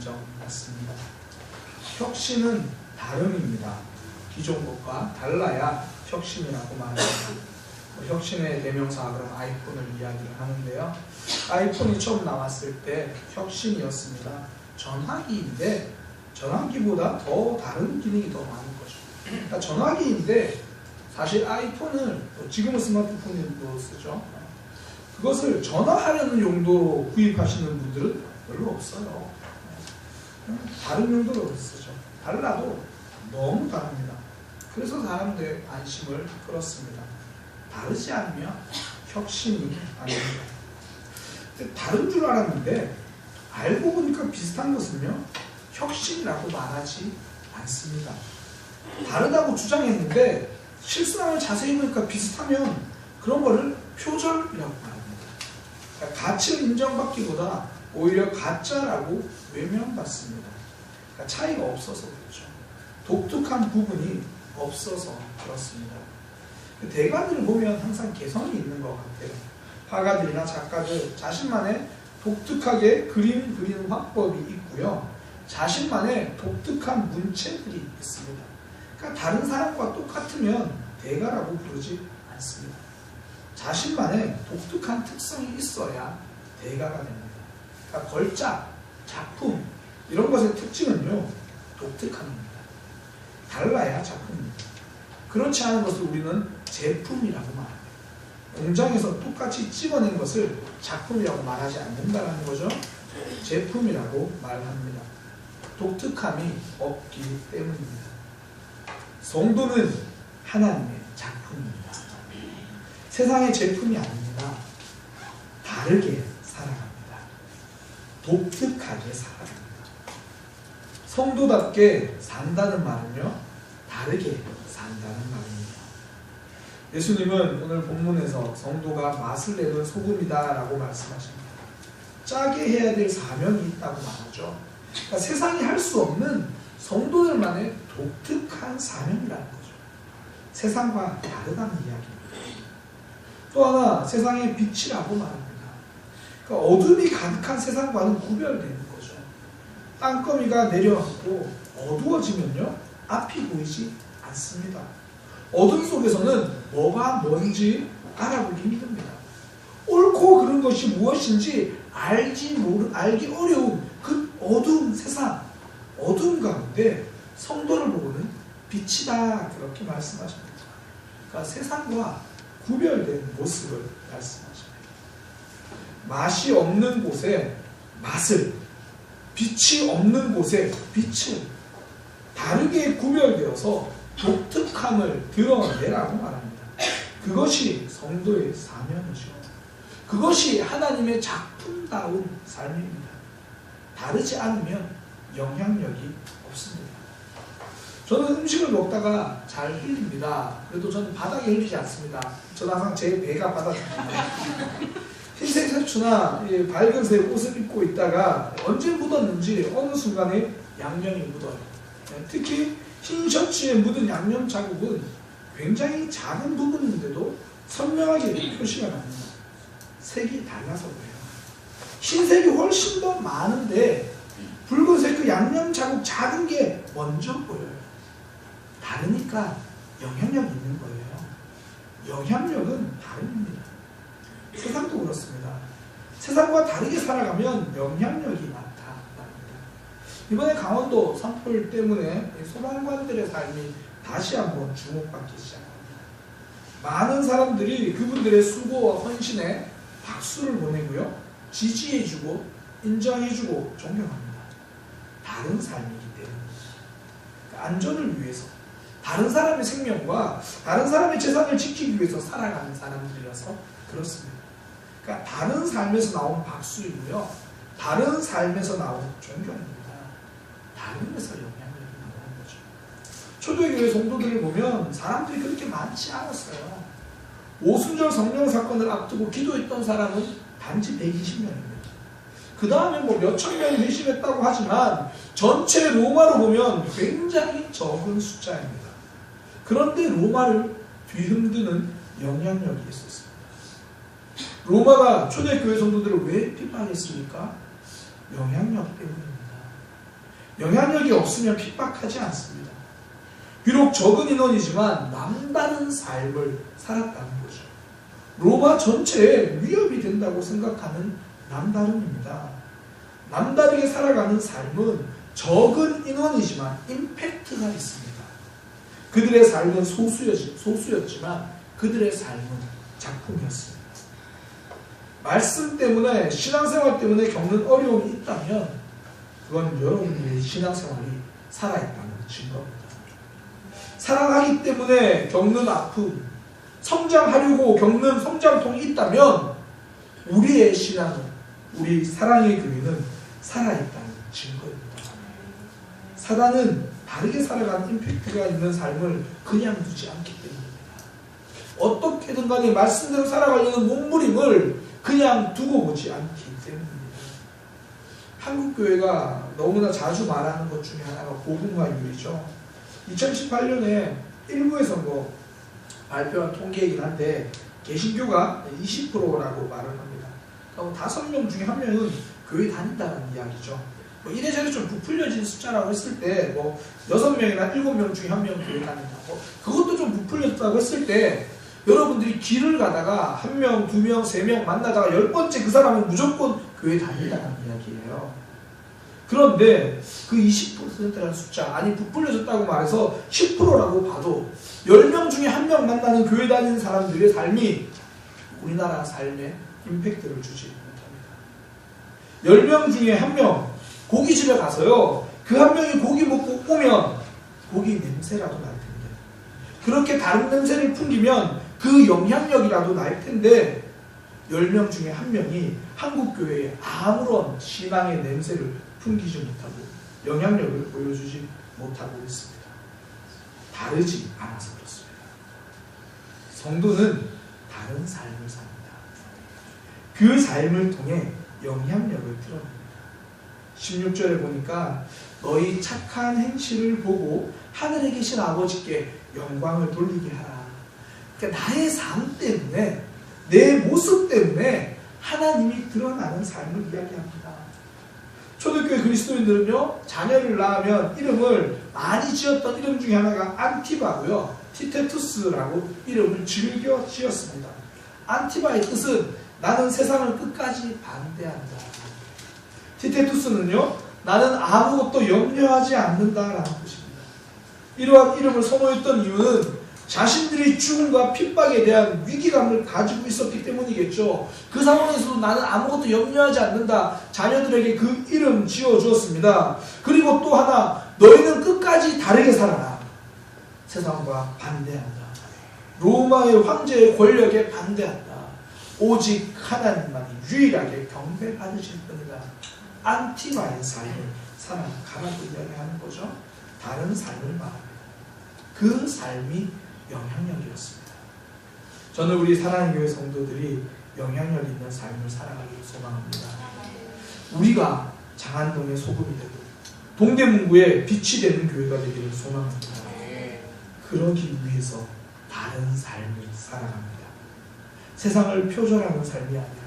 인정받습니다. 혁신은 다름입니다. 기존 것과 달라야 혁신이라고 말합니다. 혁신의 대명사 그럼 아이폰을 이야기를 하는데요. 아이폰이 처음 나왔을 때 혁신이었습니다. 전화기인데 전화기보다 더 다른 기능이 더 많은 거죠. 그러니까 전화기인데 사실 아이폰을 지금은 스마트폰으로 쓰죠. 그것을 전화하려는 용도로 구입하시는 분들은 별로 없어요. 다른 용도로 쓰죠. 달라도 너무 다릅니다. 그래서 사람들의 관심을 끌었습니다. 다르지 않으면 혁신이 아닙니다. 다른 줄 알았는데 알고 보니까 비슷한 것은요, 혁신이라고 말하지 않습니다. 다르다고 주장했는데 실상을 자세히 보니까 비슷하면 그런 거를 표절이라고 말합니다. 그러니까 가치를 인정받기보다 오히려 가짜라고 외면받습니다. 그러니까 차이가 없어서 그렇죠. 독특한 부분이 없어서 그렇습니다. 대가들을 보면 항상 개성이 있는 것 같아요. 화가들이나 작가들 자신만의 독특하게 그림 그리는 화법이 있고요. 자신만의 독특한 문체들이 있습니다. 그러니까 다른 사람과 똑같으면 대가라고 부르지 않습니다. 자신만의 독특한 특성이 있어야 대가가 됩니다. 그러니까 걸작, 작품 이런 것의 특징은요, 독특함입니다. 달라야 작품입니다. 그렇지 않은 것을 우리는 제품이라고 말합니다. 공장에서 똑같이 찍어낸 것을 작품이라고 말하지 않는다는 거죠. 제품이라고 말합니다. 독특함이 없기 때문입니다. 성도는 하나님의 작품입니다. 세상의 제품이 아닙니다. 다르게 살아갑니다. 독특하게 살아갑니다. 성도답게 산다는 말은요, 다르게 산다는 말입니다. 예수님은 오늘 본문에서 성도가 맛을 내는 소금이다 라고 말씀하십니다. 짜게 해야 될 사명이 있다고 말하죠. 그러니까 세상이 할 수 없는 성도들만의 독특한 사명이라는 거죠. 세상과 다르다는 이야기입니다. 또 하나 세상의 빛이라고 말합니다. 그러니까 어둠이 가득한 세상과는 구별되는 거죠. 땅거미가 내려앉고 어두워지면요, 앞이 보이지 않습니다. 어둠 속에서는 뭐가 뭔지 알아보기 힘듭니다. 옳고 그른 것이 무엇인지 알기 어려운 그 어두운 세상, 어두운 가운데 성도를 보고는 빛이다 그렇게 말씀하십니다. 그러니까 세상과 구별된 모습을 말씀하십니다. 맛이 없는 곳에 맛을, 빛이 없는 곳에 빛을 다르게 구별되어서 독특함을 드러내라고 말합니다. 그것이 성도의 사명이죠. 그것이 하나님의 작품다운 삶입니다. 다르지 않으면 영향력이 없습니다. 저는 음식을 먹다가 잘 흘립니다. 그래도 저는 바닥에 흘리지 않습니다. 저는 항상 제 배가 바닥입니다. 흰색 셔츠나 밝은색 옷을 입고 있다가 언제 묻었는지 어느 순간에 양념이 묻어요. 특히 흰 셔츠에 묻은 양념 자국은 굉장히 작은 부분인데도 선명하게 표시가 납니다. 색이 달라서 그래요. 흰색이 훨씬 더 많은데 붉은색 그 양념 자국 작은 게 먼저 보여요. 다르니까 영향력이 있는 거예요. 영향력은 다릅니다. 세상도 그렇습니다. 세상과 다르게 살아가면 영향력이 나타납니다. 이번에 강원도 산불 때문에 소방관들의 삶이 다시 한번 주목받기 시작합니다. 많은 사람들이 그분들의 수고와 헌신에 박수를 보내고요, 지지해주고 인정해주고 존경합니다. 다른 삶이기 때문입니다. 그러니까 안전을 위해서 다른 사람의 생명과 다른 사람의 재산을 지키기 위해서 살아가는 사람들이라서 그렇습니다. 그러니까 다른 삶에서 나온 박수이고요, 다른 삶에서 나온 존경입니다. 다른 데서 영향력이 나오는 거죠. 초대교회 성도들을 보면 사람들이 그렇게 많지 않았어요. 오순절 성령 사건을 앞두고 기도했던 사람은 단지 120명입니다. 그 다음에 뭐 몇천 명이 회심했다고 하지만 전체 로마로 보면 굉장히 적은 숫자입니다. 그런데 로마를 뒤흔드는 영향력이 있었습니다. 로마가 초대교회 성도들을 왜 핍박했습니까? 영향력 때문입니다. 영향력이 없으면 핍박하지 않습니다. 비록 적은 인원이지만 남다른 삶을 살았다는 거죠. 로마 전체에 위협이 된다고 생각하는 남다름입니다. 남다르게 살아가는 삶은 적은 인원이지만 임팩트가 있습니다. 그들의 삶은 소수였지만 그들의 삶은 작품이었습니다. 말씀 때문에, 신앙생활 때문에 겪는 어려움이 있다면 그건 여러분들의 신앙생활이 살아있다는 증거입니다. 사랑하기 때문에 겪는 아픔, 성장하려고 겪는 성장통이 있다면 우리의 신앙은, 우리 사랑의 교회는 살아있다는 증거입니다. 사단은 다르게 살아가는 임팩트가 있는 삶을 그냥 두지 않기 때문입니다. 어떻게든 간에 말씀대로 살아가려는 몸부림을 그냥 두고 보지 않기 때문입니다. 한국교회가 너무나 자주 말하는 것 중에 하나가 복음화율이죠. 2018년에 일부에서 발표한 통계이긴 한데 개신교가 20%라고 말을 합니다. 그러니까 5명 중에 1명은 교회 다닌다는 이야기죠. 이래저래 좀 부풀려진 숫자라고 했을 때 6명이나 7명 중에 1명 교회 다닌다. 그것도 좀 부풀렸다고 했을 때 여러분들이 길을 가다가 1명, 2명, 3명 만나다가 10번째 그 사람은 무조건 교회 다닌다는 이야기예요. 그런데 그 20%라는 숫자, 아니 부풀려졌다고 말해서 10%라고 봐도 10명 중에 1명 만나는 교회 다니는 사람들의 삶이 우리나라 삶에 임팩트를 주지 못합니다. 10명 중에 1명 고깃집에 가서요, 그 1명이 고기 먹고 오면 고기 냄새라도 날 텐데, 그렇게 다른 냄새를 풍기면 그 영향력이라도 날 텐데 10명 중에 1명이 한국교회에 아무런 신앙의 냄새를 풍기지 못하고 영향력을 보여주지 못하고 있습니다. 다르지 않아서 그렇습니다. 성도는 다른 삶을 삽니다. 그 삶을 통해 영향력을 드러냅니다. 16절에 보니까 너희 착한 행실을 보고 하늘에 계신 아버지께 영광을 돌리게 하라. 그러니까 나의 삶 때문에, 내 모습 때문에 하나님이 드러나는 삶을 이야기합니다. 초대교회 그리스도인들은요, 자녀를 낳으면 이름을 많이 지었던 이름 중에 하나가 안티바고요, 티테투스라고 이름을 즐겨 지었습니다. 안티바의 뜻은 나는 세상을 끝까지 반대한다. 티테투스는요, 나는 아무것도 염려하지 않는다라는 뜻입니다. 이러한 이름을 선호했던 이유는 자신들이 죽음과 핍박에 대한 위기감을 가지고 있었기 때문이겠죠. 그 상황에서도 나는 아무것도 염려하지 않는다. 자녀들에게 그 이름 지어주었습니다. 그리고 또 하나, 너희는 끝까지 다르게 살아라. 세상과 반대한다. 로마의 황제의 권력에 반대한다. 오직 하나님만이 유일하게 경배받으실 뿐이다. 안티바의 삶을 살아가라고 이야기하는 거죠. 다른 삶을 말합니다. 그 삶이 영향력이었습니다. 저는 우리 사랑하는 교회 성도들이 영향력 있는 삶을 살아가기를 소망합니다. 우리가 장안동의 소금이 되고 동대문구의 빛이 되는 교회가 되기를 소망합니다. 그러기 위해서 다른 삶을 살아갑니다. 세상을 표절하는 삶이 아니라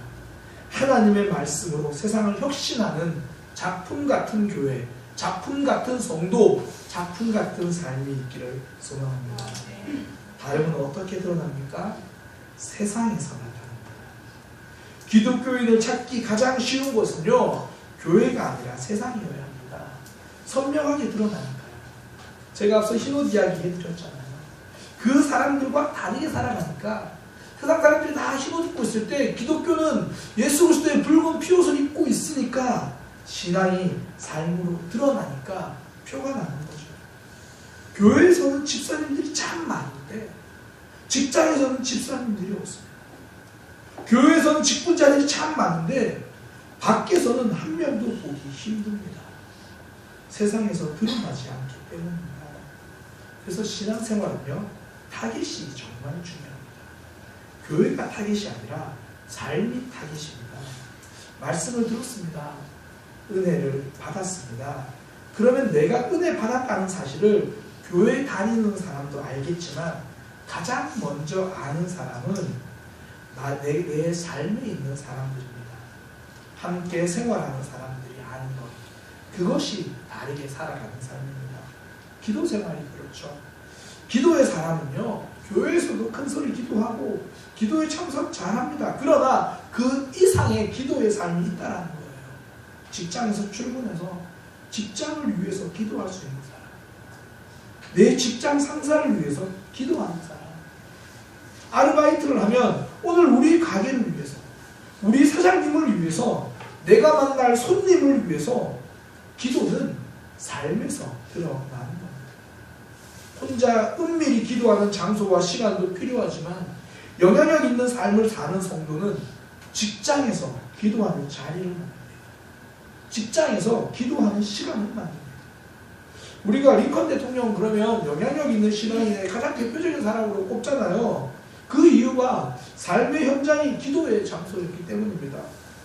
하나님의 말씀으로 세상을 혁신하는 작품 같은 교회, 작품 같은 성도, 작품 같은 삶이 있기를 소망합니다. 다름은 어떻게 드러납니까? 세상에서 나타납니다. 기독교인을 찾기 가장 쉬운 곳은요, 교회가 아니라 세상이어야 합니다. 선명하게 드러나니까요. 제가 앞서 흰옷 이야기 해드렸잖아요. 그 사람들과 다르게 살아가니까, 세상 사람들이 다 흰옷 입고 있을 때 기독교는 예수 그리스도의 붉은 피옷을 입고 있으니까 신앙이 삶으로 드러나니까 표가 나는 거죠. 교회에서는 집사님들이 참 많은데 직장에서는 집사님들이 없습니다. 교회에서는 직분자들이 참 많은데 밖에서는 한 명도 보기 힘듭니다. 세상에서 드러나지 않기 때문입니다. 그래서 신앙생활은요, 타깃이 정말 중요합니다. 교회가 타깃이 아니라 삶이 타깃입니다. 말씀을 들었습니다. 은혜를 받았습니다. 그러면 내가 은혜 받았다는 사실을 교회 다니는 사람도 알겠지만 가장 먼저 아는 사람은 내 삶에 있는 사람들입니다. 함께 생활하는 사람들이 아는 것. 그것이 다르게 살아가는 삶입니다. 기도 생활이 그렇죠. 기도의 사람은요, 교회에서도 큰 소리 기도하고 기도에 참석 잘합니다. 그러나 그 이상의 기도의 삶이 있다는 거예요. 직장에서 출근해서 직장을 위해서 기도할 수 있는 사람, 내 직장 상사를 위해서 기도하는 사람, 아르바이트를 하면 오늘 우리 가게를 위해서, 우리 사장님을 위해서, 내가 만날 손님을 위해서 기도는 삶에서 드러나는 겁니다. 혼자 은밀히 기도하는 장소와 시간도 필요하지만 영향력 있는 삶을 사는 성도는 직장에서 기도하는 자리를 만듭니다. 직장에서 기도하는 시간을 만듭니다. 우리가 링컨 대통령 그러면 영향력 있는 신앙인의 가장 대표적인 사람으로 꼽잖아요. 그 이유가 삶의 현장이 기도의 장소였기 때문입니다.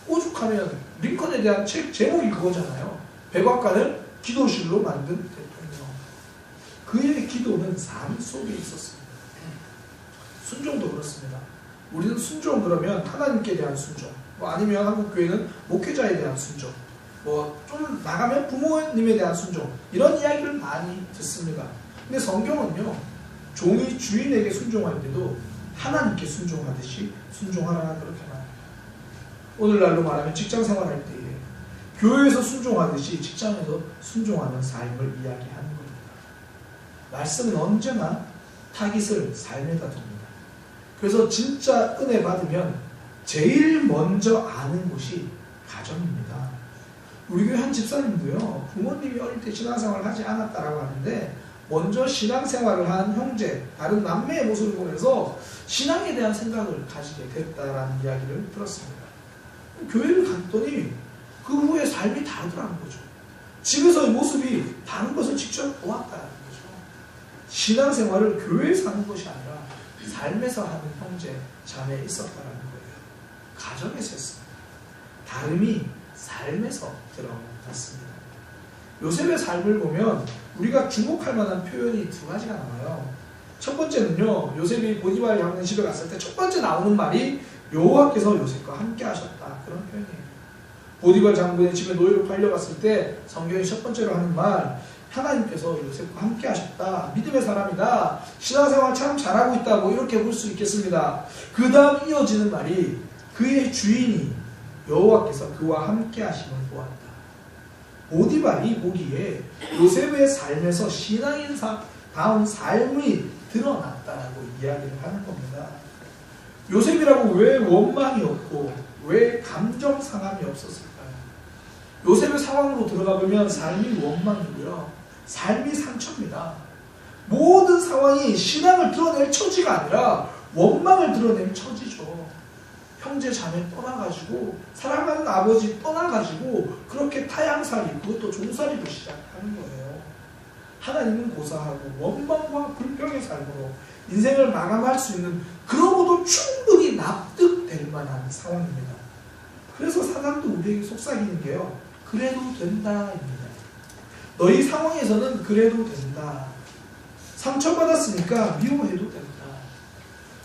오죽하면 링컨에 대한 책 제목이 그거잖아요. 백악관을 기도실로 만든 대통령. 그의 기도는 삶 속에 있었습니다. 순종도 그렇습니다. 우리는 순종 그러면 하나님께 대한 순종, 아니면 한국교회는 목회자에 대한 순종, 좀 나가면 부모님에 대한 순종, 이런 이야기를 많이 듣습니다. 근데 성경은요, 종이 주인에게 순종할 때도 하나님께 순종하듯이 순종하라 그렇게 말합니다. 오늘날로 말하면 직장 생활할 때에 교회에서 순종하듯이 직장에서 순종하는 삶을 이야기하는 겁니다. 말씀은 언제나 타깃을 삶에다 둡니다. 그래서 진짜 은혜 받으면 제일 먼저 아는 곳이 가정입니다. 우리 교회 한 집사님도요, 부모님이 어릴 때 신앙생활을 하지 않았다라고 하는데 먼저 신앙생활을 한 형제, 다른 남매의 모습을 보면서 신앙에 대한 생각을 가지게 됐다라는 이야기를 들었습니다. 교회를 갔더니 그 후에 삶이 다르더라는 거죠. 집에서의 모습이 다른 것을 직접 보았다는 거죠. 신앙생활을 교회에서 하는 것이 아니라 삶에서 하는 형제, 자매에 있었다는 거예요. 가정에서 했습니다. 다름이 삶에서 드러났습니다. 요셉의 삶을 보면 우리가 주목할 만한 표현이 두 가지가 나와요. 첫 번째는요, 요셉이 보디발의 장군 집에 갔을 때 첫 번째 나오는 말이 여호와께서 요셉과 함께 하셨다, 그런 표현이에요. 보디발 장군의 집에 노예로 팔려갔을 때 성경이 첫 번째로 하는 말, 하나님께서 요셉과 함께 하셨다, 믿음의 사람이다, 신앙생활 참 잘하고 있다, 이렇게 볼 수 있겠습니다. 그 다음 이어지는 말이 그의 주인이 여호와께서 그와 함께 하심을 보았다. 보디발이 보기에 요셉의 삶에서 신앙인다운 삶이 드러났다라고 이야기를 하는 겁니다. 요셉이라고 왜 원망이 없고 왜 감정 상함이 없었을까요? 요셉의 상황으로 들어가 보면 삶이 원망이고요, 삶이 상처입니다. 모든 상황이 신앙을 드러낼 처지가 아니라 원망을 드러낼 처지죠. 형제 자매 떠나가지고, 사랑하는 아버지 떠나가지고 그렇게 타향살이, 그것도 종살이로 시작하는 거예요. 하나님은 고사하고 원망과 불평의 삶으로 인생을 마감할 수 있는, 그러고도 충분히 납득될 만한 상황입니다. 그래서 사단도 우리에게 속삭이는 게요, 그래도 된다입니다. 너희 상황에서는 그래도 된다. 상처받았으니까 미워해도 된다.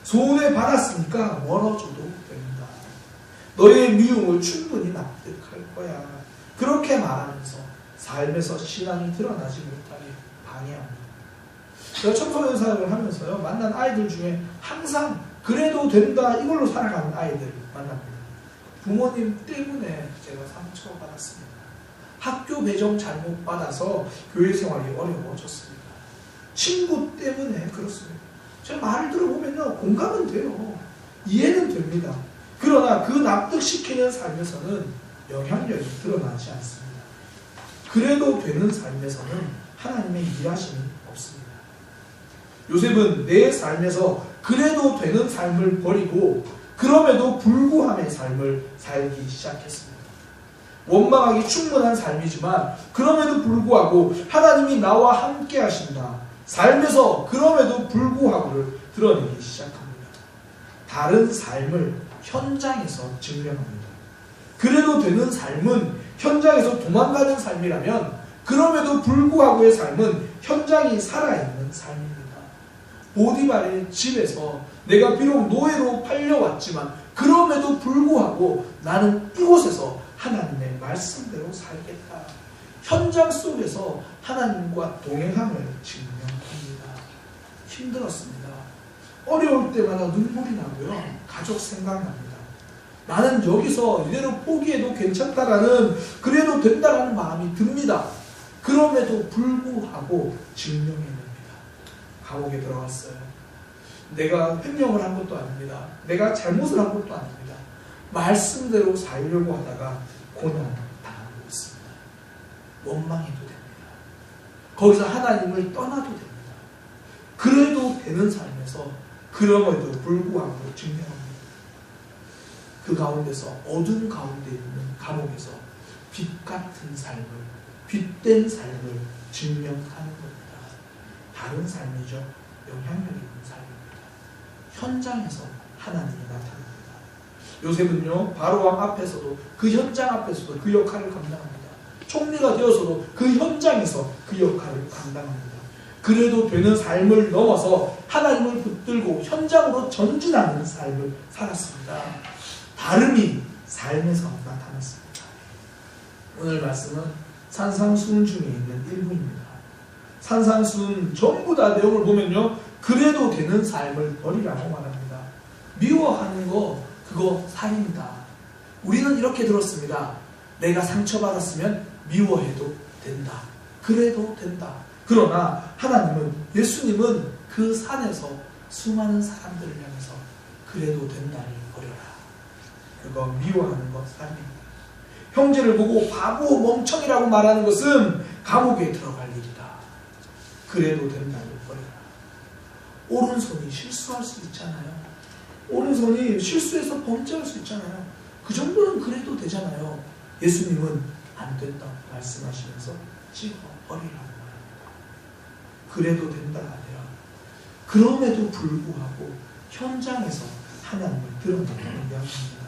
소원을 받았으니까 멀어져도 된다. 너의 미움을 충분히 납득할 거야. 그렇게 말하면서 삶에서 신앙이 드러나지 못하게 방해합니다. 제가 청소년 사역을 하면서요, 만난 아이들 중에 항상 그래도 된다 이걸로 살아가는 아이들을 만납니다. 부모님 때문에 제가 상처받았습니다. 학교 배정 잘못 받아서 교회 생활이 어려워졌습니다. 친구 때문에 그렇습니다. 제 말을 들어보면요, 공감은 돼요. 이해는 됩니다. 그러나 그 납득시키는 삶에서는 영향력이 드러나지 않습니다. 그래도 되는 삶에서는 하나님의 일하심이 없습니다. 요셉은 내 삶에서 그래도 되는 삶을 버리고 그럼에도 불구함의 삶을 살기 시작했습니다. 원망하기 충분한 삶이지만 그럼에도 불구하고 하나님이 나와 함께 하신다, 삶에서 그럼에도 불구하고를 드러내기 시작합니다. 다른 삶을 현장에서 증명합니다. 그래도 되는 삶은 현장에서 도망가는 삶이라면 그럼에도 불구하고의 삶은 현장이 살아있는 삶입니다. 보디발의 집에서 내가 비록 노예로 팔려왔지만 그럼에도 불구하고 나는 이곳에서 하나님의 말씀대로 살겠다. 현장 속에서 하나님과 동행함을 증명합니다. 힘들었습니다. 어려울 때마다 눈물이 나고요. 가족 생각납니다. 나는 여기서 이대로 포기해도 괜찮다라는, 그래도 된다라는 마음이 듭니다. 그럼에도 불구하고 증명해냅니다. 감옥에 들어갔어요. 내가 횡령을 한 것도 아닙니다. 내가 잘못을 한 것도 아닙니다. 말씀대로 살려고 하다가 고난을 당하고 있습니다. 원망해도 됩니다. 거기서 하나님을 떠나도 됩니다. 그래도 되는 삶에서 그럼에도 불구하고 증명합니다. 그 가운데서, 어둠 가운데 있는 감옥에서 빛 같은 삶을, 빛된 삶을 증명하는 겁니다. 다른 삶이죠. 영향력 있는 삶입니다. 현장에서 하나님이 나타납니다. 요셉은요, 바로왕 앞에서도, 그 현장 앞에서도 그 역할을 감당합니다. 총리가 되어서도 그 현장에서 그 역할을 감당합니다. 그래도 되는 삶을 넘어서 하나님을 붙들고 현장으로 전진하는 삶을 살았습니다. 다름이 삶에서 나타났습니다. 오늘 말씀은 산상수훈 중에 있는 일부입니다. 산상수훈 전부 다 내용을 보면요, 그래도 되는 삶을 버리라고 말합니다. 미워하는 거, 그거 살인이다. 우리는 이렇게 들었습니다. 내가 상처받았으면 미워해도 된다. 그래도 된다. 그러나 하나님은, 예수님은 그 산에서 수많은 사람들을 향해서 그래도 된다를 버려라. 그거 미워하는 것 살인입니다. 형제를 보고 바보, 멍청이라고 말하는 것은 감옥에 들어갈 일이다. 그래도 된다를 버려라. 오른손이 실수할 수 있잖아요. 오른손이 실수해서 범죄할 수 있잖아요. 그 정도는 그래도 되잖아요. 예수님은 안 된다고 말씀하시면서 찍어 버리라고 말합니다. 그래도 된다가 아니라 그럼에도 불구하고 현장에서 하나님을 드러내는 이야기입니다.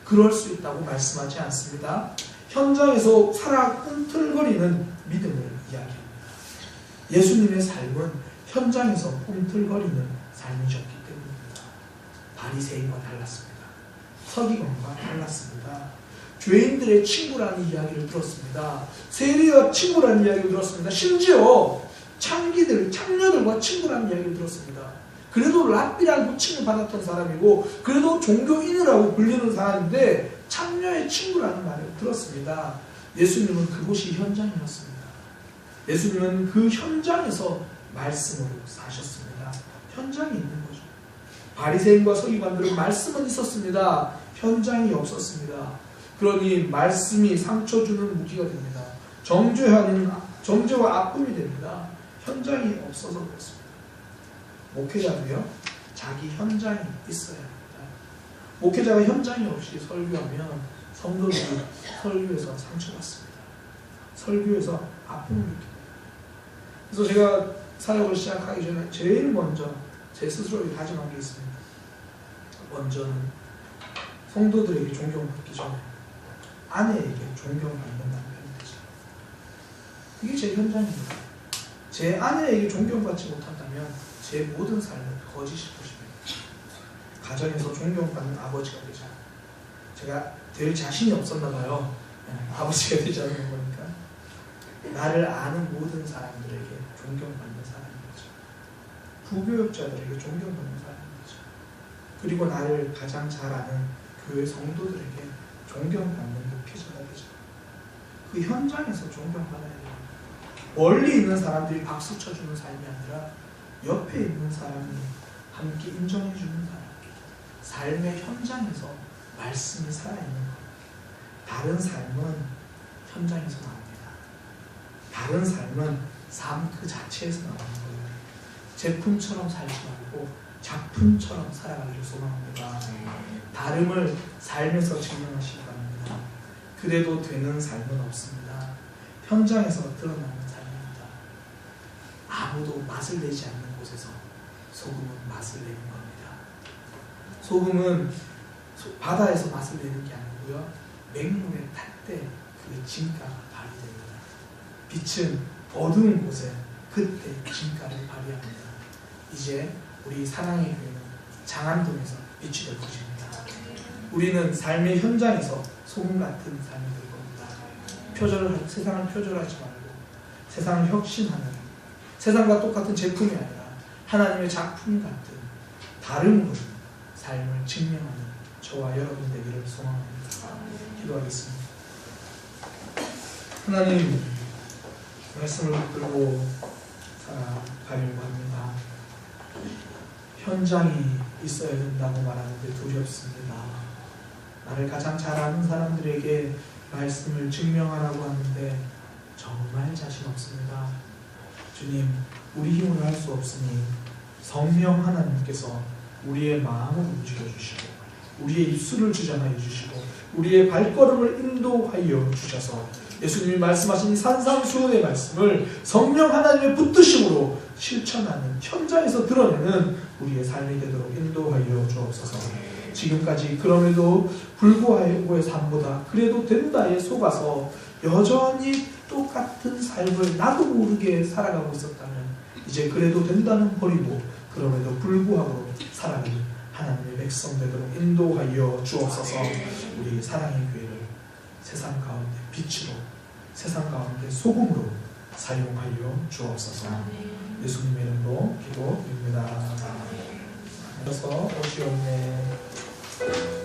그럴 수 있다고 말씀하지 않습니다. 현장에서 살아 꿈틀거리는 믿음을 이야기합니다. 예수님의 삶은 현장에서 꿈틀거리는 삶이셨기 때문입니다. 바리새인과 달랐습니다. 서기관과 달랐습니다. 죄인들의 친구라는 이야기를 들었습니다. 세리와 친구라는 이야기를 들었습니다. 심지어 창녀들과 친구라는 이야기를 들었습니다. 그래도 랍비라는 호칭을 받았던 사람이고, 그래도 종교인이라고 불리는 사람인데 창녀의 친구라는 말을 들었습니다. 예수님은 그곳이 현장이었습니다. 예수님은 그 현장에서 말씀으로 사셨습니다. 현장이 있는 거죠. 바리새인과 서기관들은 말씀은 있었습니다. 현장이 없었습니다. 그러니 말씀이 상처 주는 무기가 됩니다. 정죄와 아픔이 됩니다. 현장이 없어서 그렇습니다. 목회자도요, 자기 현장이 있어야 합니다. 목회자가 현장이 없이 설교하면 성도들이 설교에서 상처받습니다. 설교에서 아픔을 느낍니다. 그래서 제가 사역을 시작하기 전에 제일 먼저 제 스스로에게 다짐한 게 있습니다. 먼저는 성도들에게 존경받기 전에 아내에게 존경받는 남편이 되죠. 이게 제 현장입니다. 제 아내에게 존경받지 못한다면 제 모든 삶은 거짓일 것입니다. 가정에서 존경받는 아버지가 되자. 제가 될 자신이 없었나 봐요. 아버지가 되지 않는 거니까. 나를 아는 모든 사람들에게 존경받는 사람이 되죠. 부교육자들에게 존경받는 사람이 되죠. 그리고 나를 가장 잘 아는 교회 성도들에게 존경받는 목회자가 되죠. 그 현장에서 존경받아야 돼요. 멀리 있는 사람들이 박수 쳐주는 삶이 아니라 옆에 있는 사람이 함께 인정해주는 사람. 삶의 현장에서 말씀이 살아있는 것. 다른 삶은 현장에서 나옵니다. 다른 삶은 삶 그 자체에서 나오는 거예요. 제품처럼 살지 말고 작품처럼 살아가기를 소망합니다. 다름을 삶에서 증명하시기 바랍니다. 그래도 되는 삶은 없습니다. 현장에서 드러나는 삶입니다. 아무도 맛을 내지 않는 곳에서 소금은 맛을 내는 겁니다. 소금은 바다에서 맛을 내는 게 아니고요, 맹물에 탈 때 그 진가가 발휘됩니다. 빛은 어두운 곳에 그때 진가를 발휘합니다. 이제 우리 사랑의 교회는 장안동에서 빛이 될 것입니다. 우리는 삶의 현장에서 소금 같은 삶이 될 겁니다. 세상을 표절하지 말고 세상을 혁신하는, 세상과 똑같은 제품이 아니라 하나님의 작품 같은 다름으로 삶을 증명하는 저와 여러분 되기를 소망합니다. 기도하겠습니다. 하나님, 말씀을 붙들고 살아가려고 합니다. 현장이 있어야 된다고 말하는데 두렵습니다. 나를 가장 잘 아는 사람들에게 말씀을 증명하라고 하는데 정말 자신 없습니다. 주님, 우리 힘으로 할 수 없으니 성령 하나님께서 우리의 마음을 움직여 주시고 우리의 입술을 주장하여 주시고 우리의 발걸음을 인도하여 주셔서 예수님이 말씀하신 이 산상수훈의 말씀을 성령 하나님의 붙드심으로 실천하는, 현장에서 드러내는 우리의 삶이 되도록 인도하여 주옵소서. 지금까지 그럼에도 불구하고의 삶보다 그래도 된다에 속아서 여전히 똑같은 삶을 나도 모르게 살아가고 있었다면 이제 그래도 된다는 버리고 그럼에도 불구하고 살아가는 하나님의 백성 되도록 인도하여 주옵소서. 우리 사랑의 교회를 세상 가운데 빛으로, 세상 가운데 소금으로 사용하여 주옵소서. 예수님의 이름으로 기도드립니다. 그래서 오시옵네.